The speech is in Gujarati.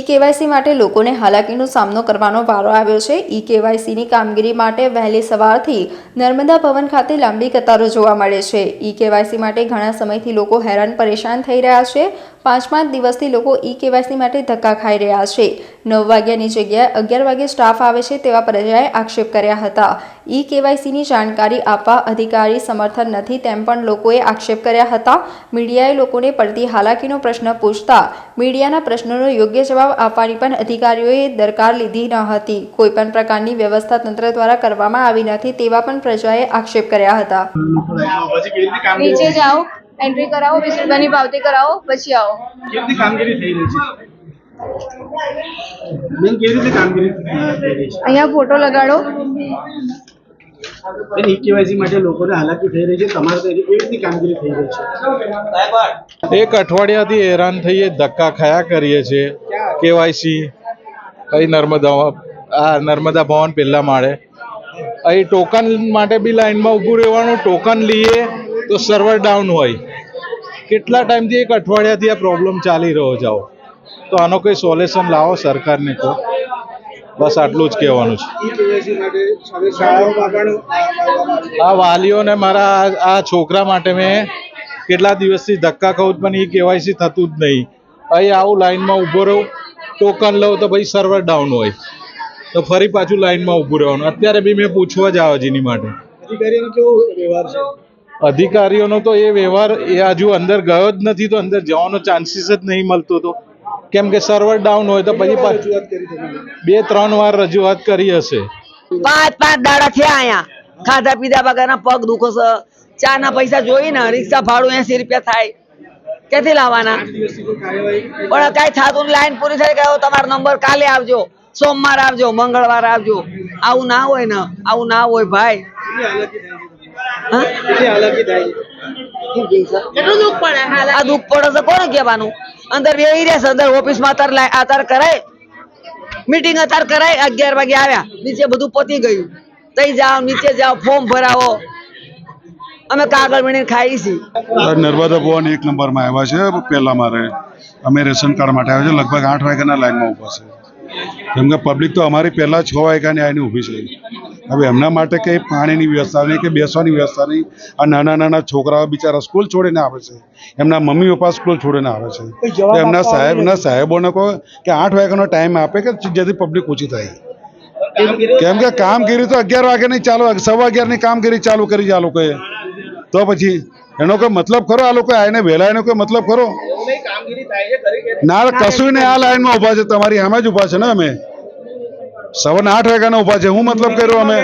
કેવાયસી માટે લોકોને હાલાકીનો સામનો કરવાનો વારો આવ્યો છે। કેવાયસીની કામગીરી માટે વહેલી સવારથી નર્મદા ભવન ખાતે લાંબી કતારો જોવા મળે છે। કેવાયસી માટે ઘણા સમયથી લોકો હેરાન પરેશાન થઈ રહ્યા છે। 5 દિવસથી લોકો કેવાયસી માટે ધક્કા ખાઈ રહ્યા છે। 9 વાગ્યાની જગ્યાએ 11 વાગે સ્ટાફ આવે છે તેવા પ્રજાએ આક્ષેપ કર્યા હતા। કેવાયસીની જાણકારી આપવા અધિકારી સમર્થન નથી તેમ પણ લોકોએ આક્ષેપ કર્યા હતા। મીડિયાએ લોકોને પડતી હાલાકીનો પ્રશ્ન પૂછતા મીડિયાના પ્રશ્નોનો યોગ્ય જવાબ આપવાની પણ અધિકારીઓએ દરકાર લીધી ન હતી। કોઈપણ પ્રકારની વ્યવસ્થા તંત્ર દ્વારા કરવામાં આવી નથી તેવા પણ પ્રજાએ આક્ષેપ કર્યા હતા। નીચે જાઓ, एंट्री कराओ, 20 રૂપિયાની પાવતી કરાવો, પછી આવો। કેટલી કામગીરી થઈ રહી છે? બેન, કેવી રીતે કામગીરી થઈ રહી છે? અહીંયા ફોટો લગાડો। બેન, કેવાયસી માટે લોકોને હાલાકી થઈ રહી છે, તમારે તો કેવી રીતે કામગીરી થઈ રહી છે? એક અઠવાડિયાથી હેરાન થઈએ, ધક્કા ખાયા કરીએ છીએ। કેવાયસી અહીં નર્મદા ભવન પહેલા માળે અહીં ટોકન માટે બી લાઈનમાં ઊભું રહેવાનું। ટોકન લઈએ તો સર્વર ડાઉન હોય। કેટલા ટાઈમથી એક અઠવાડિયાથી આ પ્રોબ્લેમ ચાલી રહ્યો જાઓ, તો આનો કોઈ સોલ્યુશન લાવો સરકારને કહો, બસ આટલું જ કહેવાનું છે। આ વાલીઓને મારા આ છોકરા માટે મેં કેટલા દિવસથી ધક્કા ખાઉં પણ કેવાયસી થતું જ નહીં। અહીં આવું લાઈનમાં ઊભો રહું, ટોકન લઉં તો ભાઈ સર્વર ડાઉન હોય તો ફરી પાછું લાઈનમાં ઊભું રહેવાનું। અત્યારે બી મેં પૂછવા જ આવ્યો જેની માટે અધિકારીઓનો કેવો વ્યવહાર છે? અધિકારીઓનો તો એ વ્યવહાર એ હજુ અંદર ગયો જ નથી, તો અંદર જવાનો ચાન્સીસ જ નહીં મળતો, તો કેમ કે સર્વર ડાઉન હોય તો પછી 2-3 વાર રજૂઆત કરી હશે। 5 દાડા થયા અહીંયા ખાધા પીધા વગરના પગ દુખો છે। ચા ના પૈસા જોઈ ને રિક્ષા ભાડું 80 રૂપિયા થાય, ક્યાંથી લાવવાના? પણ કઈ થતું લાઈન પૂરી થઈ ગયો, તમારો નંબર કાલે આવજો, સોમવાર આવજો, મંગળવાર આવજો। આવું ના હોય ને, આવું ના હોય ભાઈ। કેટલું દુઃખ પડે? આ દુઃખ પડે છે કોને કહેવાનું? અંદર બેહી રહેશે, અંદર ઓફિસમાં અત્યારે કરાય મીટિંગ, અત્યારે કરાય। 11 વાગે આવ્યા, નીચે બધું પતી ગયું। તઈ જાઓ, નીચે જાઓ, ફોર્મ ભરાવો, અમે કાગળ વીણીને ખાઈ છીએ। નર્મદા ભવન 1 નંબરમાં આવ્યા છે પહેલા મારે, અમે રેશન કાર્ડ માટે આવ્યા છે। લગભગ 8 વાગ્યાના લાઈનમાં ઊભા છે, કેમ કે પબ્લિક તો અમારી પહેલાં 6 વાગ્યાની આવીને ઊભી છે। હવે એમના માટે કંઈ પાણીની વ્યવસ્થા નહીં કે બેસવાની વ્યવસ્થા નહીં। આ નાના છોકરાઓ બિચારા સ્કૂલ છોડીને આવે છે, એમના મમ્મી પપ્પા સ્કૂલ છોડીને આવે છે, તો એમના સાહેબોને કહો કે 8 વાગ્યાનો ટાઈમ આપે કે જેથી પબ્લિક ઓછી થાય। કેમ કે કામગીરી તો 11 વાગ્યાની ચાલુ, 11:15ની કામગીરી ચાલુ કરી છે આ લોકોએ, તો પછી એનો કોઈ મતલબ ખરો? આ લોકો આવીને વહેલા એનો કોઈ મતલબ ખરો? ના, કશું નહીં। આ લાઈનમાં ઊભા છે, તમારી સામે જ ઊભા છે ને, અમે સવારના 8 વાગ્યાના ઊભા છે। હું મતલબ કર્યો અમે